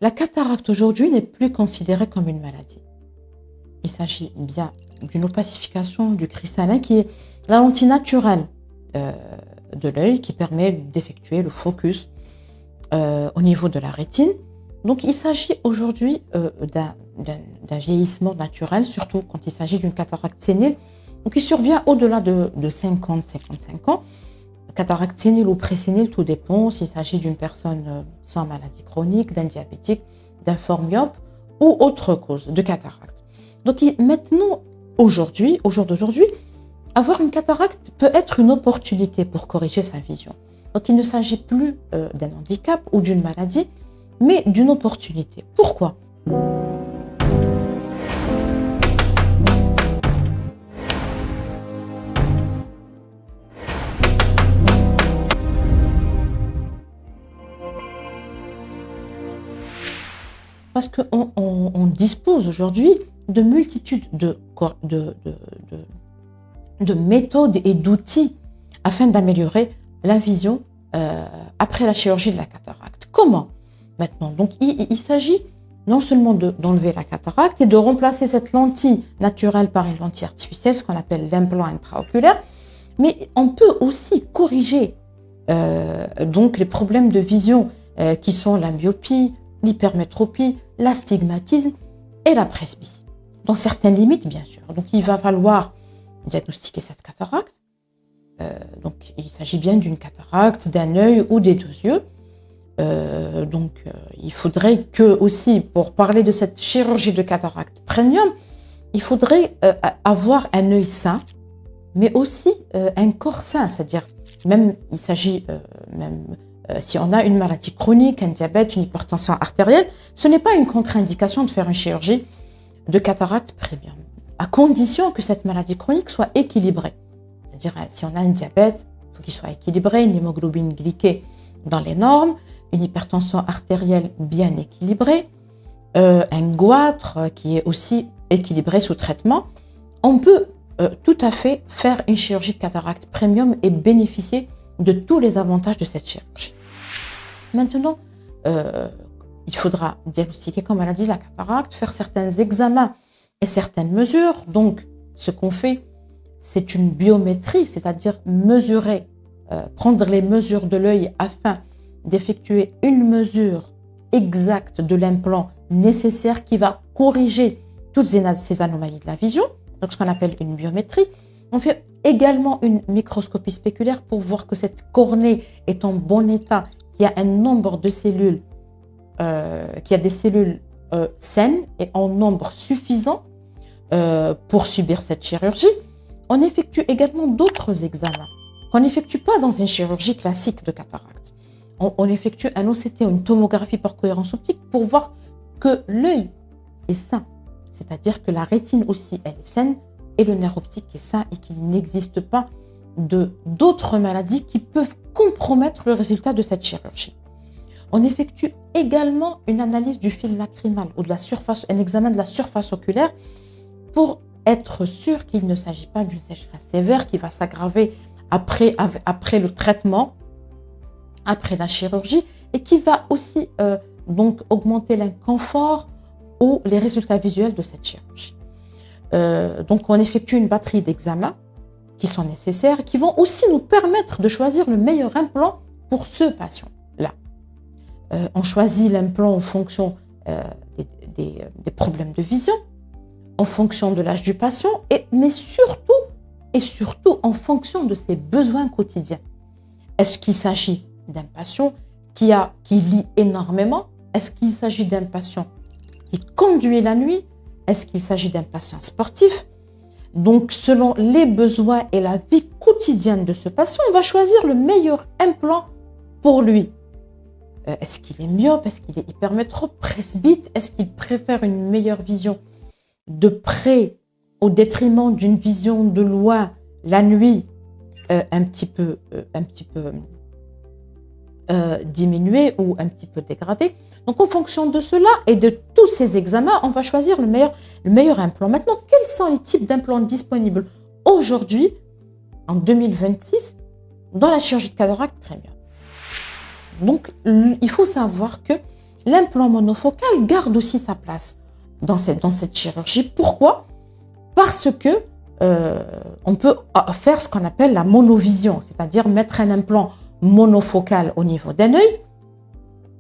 La cataracte aujourd'hui n'est plus considérée comme une maladie. Il s'agit bien d'une opacification du cristallin qui est la lentille naturelle de l'œil qui permet d'effectuer le focus au niveau de la rétine. Donc il s'agit aujourd'hui d'un vieillissement naturel, surtout quand il s'agit d'une cataracte sénile, donc il survient au-delà de 50-55 ans. Cataracte sénile ou présénile, tout dépend s'il s'agit d'une personne sans maladie chronique, d'un diabétique, d'un fort myope ou autre cause de cataracte. Donc maintenant, aujourd'hui, au jour d'aujourd'hui, avoir une cataracte peut être une opportunité pour corriger sa vision. Donc il ne s'agit plus d'un handicap ou d'une maladie, mais d'une opportunité. Pourquoi ? Parce qu'on dispose aujourd'hui de multitudes de méthodes et d'outils afin d'améliorer la vision après la chirurgie de la cataracte. Comment ? Maintenant, donc il s'agit non seulement d'enlever la cataracte et de remplacer cette lentille naturelle par une lentille artificielle, ce qu'on appelle l'implant intraoculaire, mais on peut aussi corriger donc les problèmes de vision qui sont la myopie, l'hypermétropie, l'astigmatisme et la presbytie. Dans certaines limites, bien sûr. Donc, il va falloir diagnostiquer cette cataracte. Donc, il s'agit bien d'une cataracte, d'un œil ou des deux yeux. Il faudrait que aussi, pour parler de cette chirurgie de cataracte premium, il faudrait avoir un œil sain, mais aussi un corps sain, c'est-à-dire même il s'agit si on a une maladie chronique, un diabète, une hypertension artérielle, ce n'est pas une contre-indication de faire une chirurgie de cataracte premium, à condition que cette maladie chronique soit équilibrée. C'est-à-dire si on a un diabète, il faut qu'il soit équilibré, une hémoglobine glyquée dans les normes, une hypertension artérielle bien équilibrée, un goitre qui est aussi équilibré sous traitement. On peut tout à fait faire une chirurgie de cataracte premium et bénéficier de tous les avantages de cette chirurgie. Maintenant, il faudra diagnostiquer, comme elle a dit, la cataracte, faire certains examens et certaines mesures. Donc, ce qu'on fait, c'est une biométrie, c'est-à-dire mesurer, prendre les mesures de l'œil afin d'effectuer une mesure exacte de l'implant nécessaire qui va corriger toutes ces anomalies de la vision, donc ce qu'on appelle une biométrie. On fait également une microscopie spéculaire pour voir que cette cornée est en bon état, qu'il y a un nombre de cellules, qu'il y a des cellules saines et en nombre suffisant pour subir cette chirurgie. On effectue également d'autres examens qu'on n'effectue pas dans une chirurgie classique de cataracte. On effectue un OCT, une tomographie par cohérence optique, pour voir que l'œil est sain, c'est-à-dire que la rétine aussi elle est saine et le nerf optique est sain et qu'il n'existe pas d'autres maladies qui peuvent compromettre le résultat de cette chirurgie. On effectue également une analyse du film lacrymal ou de la surface, un examen de la surface oculaire pour être sûr qu'il ne s'agit pas d'une sécheresse sévère qui va s'aggraver après le traitement, après la chirurgie, et qui va aussi donc augmenter l'inconfort ou les résultats visuels de cette chirurgie. Donc on effectue une batterie d'examens qui sont nécessaires et qui vont aussi nous permettre de choisir le meilleur implant pour ce patient-là. On choisit l'implant en fonction des problèmes de vision, en fonction de l'âge du patient, mais surtout en fonction de ses besoins quotidiens. Est-ce qu'il s'agit d'un patient qui lit énormément? Est-ce qu'il s'agit d'un patient qui conduit la nuit? Est-ce qu'il s'agit d'un patient sportif? Donc, selon les besoins et la vie quotidienne de ce patient, on va choisir le meilleur implant pour lui. Est-ce qu'il est myope? Est-ce qu'il est hypermétrope, presbyte? Est-ce qu'il préfère une meilleure vision de près au détriment d'une vision de loin la nuit un petit peu diminuée ou un petit peu dégradée? Donc, en fonction de cela et de tous ces examens, on va choisir le meilleur implant. Maintenant, quels sont les types d'implants disponibles aujourd'hui, en 2026, dans la chirurgie de cataracte premium? Donc, il faut savoir que l'implant monofocal garde aussi sa place dans cette chirurgie. Pourquoi? Parce que on peut faire ce qu'on appelle la monovision, c'est-à-dire mettre un implant monofocal au niveau d'un œil,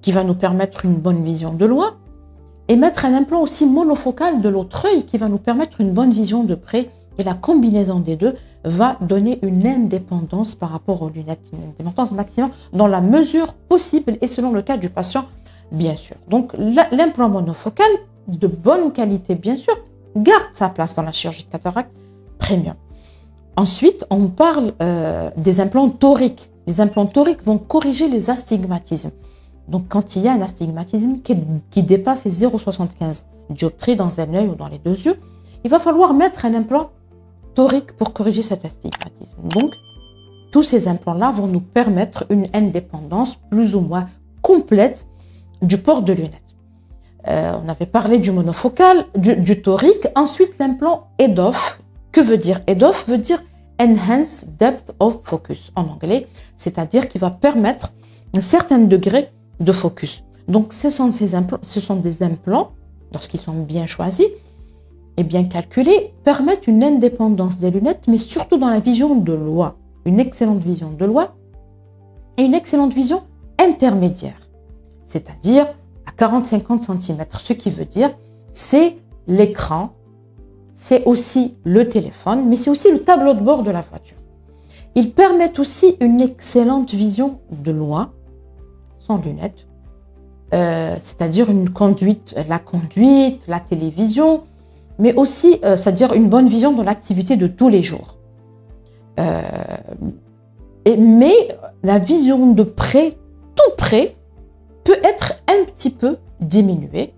qui va nous permettre une bonne vision de loin, et mettre un implant aussi monofocal de l'autre œil, qui va nous permettre une bonne vision de près, et la combinaison des deux va donner une indépendance par rapport aux lunettes, une indépendance maximum dans la mesure possible et selon le cas du patient, bien sûr. Donc l'implant monofocal, de bonne qualité bien sûr, garde sa place dans la chirurgie de cataracte premium. Ensuite, on parle des implants toriques. Les implants toriques vont corriger les astigmatismes. Donc, quand il y a un astigmatisme qui dépasse les 0,75 dioptries dans un œil ou dans les deux yeux, il va falloir mettre un implant torique pour corriger cet astigmatisme. Donc, tous ces implants-là vont nous permettre une indépendance plus ou moins complète du port de lunettes. On avait parlé du monofocal, du torique. Ensuite, l'implant EDOF. Que veut dire EDOF? Veut dire Enhanced Depth of Focus en anglais, c'est-à-dire qu'il va permettre un certain degré de focus. Donc, ce sont des implants, lorsqu'ils sont bien choisis et bien calculés, permettent une indépendance des lunettes, mais surtout dans la vision de loin. Une excellente vision de loin et une excellente vision intermédiaire, c'est-à-dire à 40-50 cm. Ce qui veut dire, c'est l'écran, c'est aussi le téléphone, mais c'est aussi le tableau de bord de la voiture. Ils permettent aussi une excellente vision de loin, sans lunettes, c'est-à-dire la conduite, la télévision, mais aussi, c'est-à-dire une bonne vision de l'activité de tous les jours. Mais la vision de près, tout près, peut être un petit peu diminuée.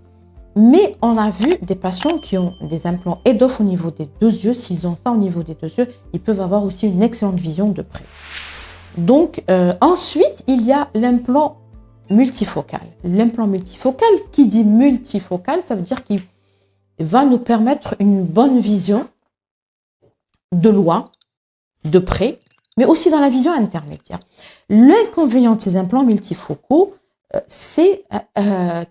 Mais on a vu des patients qui ont des implants EDOF au niveau des deux yeux. S'ils ont ça au niveau des deux yeux, ils peuvent avoir aussi une excellente vision de près. Donc, ensuite, il y a l'implant multifocal. L'implant multifocal, qui dit multifocal, ça veut dire qu'il va nous permettre une bonne vision de loin, de près, mais aussi dans la vision intermédiaire. L'inconvénient de ces implants multifocaux, c'est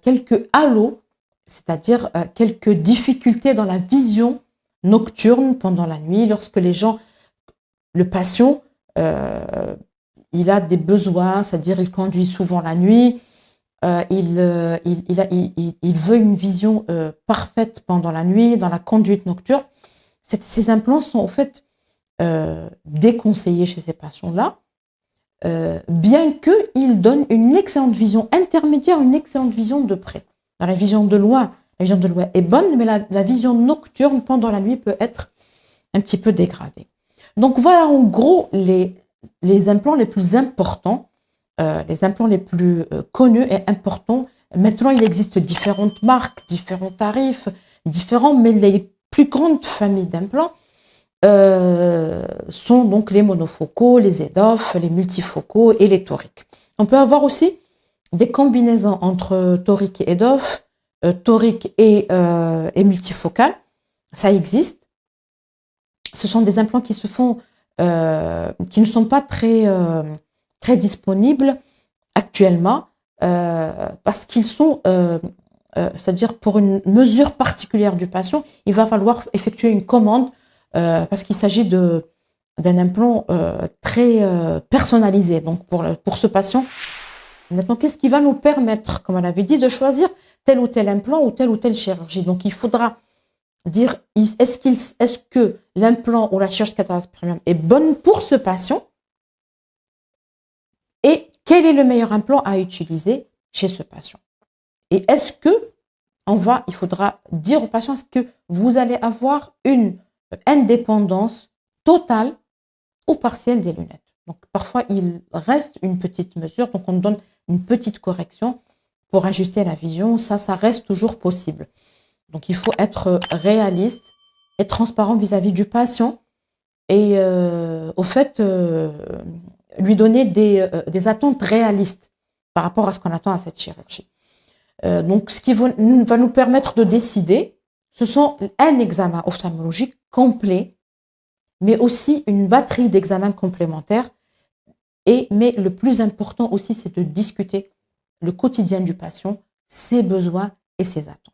quelques halos, c'est-à-dire quelques difficultés dans la vision nocturne pendant la nuit, lorsque le patient, il a des besoins, c'est-à-dire il conduit souvent la nuit, il veut une vision parfaite pendant la nuit, dans la conduite nocturne. Ces implants sont en fait déconseillés chez ces patients-là, bien qu'ils donnent une excellente vision intermédiaire, une excellente vision de près. Dans la vision de loin est bonne, mais la vision nocturne pendant la nuit peut être un petit peu dégradée. Donc voilà en gros les implants les plus importants, les implants les plus connus et importants. Maintenant, il existe différentes marques, différents tarifs, mais les plus grandes familles d'implants sont donc les monofocaux, les EDOF, les multifocaux et les toriques. On peut avoir aussi des combinaisons entre torique et EDOF, torique et multifocal. Ça existe. Ce sont des implants qui se font, qui ne sont pas très disponibles actuellement, parce qu'ils sont, c'est-à-dire pour une mesure particulière du patient, il va falloir effectuer une commande, parce qu'il s'agit d'un implant très personnalisé. Donc pour ce patient, maintenant, qu'est-ce qui va nous permettre, comme on avait dit, de choisir tel ou tel implant ou telle chirurgie? Donc, il faudra dire, est-ce que l'implant ou la chirurgie cataracte premium est bonne pour ce patient? Et quel est le meilleur implant à utiliser chez ce patient? Et est-ce que il faudra dire au patient, est-ce que vous allez avoir une indépendance totale ou partielle des lunettes? Donc, parfois, il reste une petite mesure, donc on donne une petite correction pour ajuster la vision. Ça reste toujours possible. Donc, il faut être réaliste et transparent vis-à-vis du patient et, au fait, lui donner des attentes réalistes par rapport à ce qu'on attend à cette chirurgie. Donc, ce qui va nous permettre de décider, ce sont un examen ophtalmologique complet, mais aussi une batterie d'examens complémentaires. Mais le plus important aussi, c'est de discuter le quotidien du patient, ses besoins et ses attentes.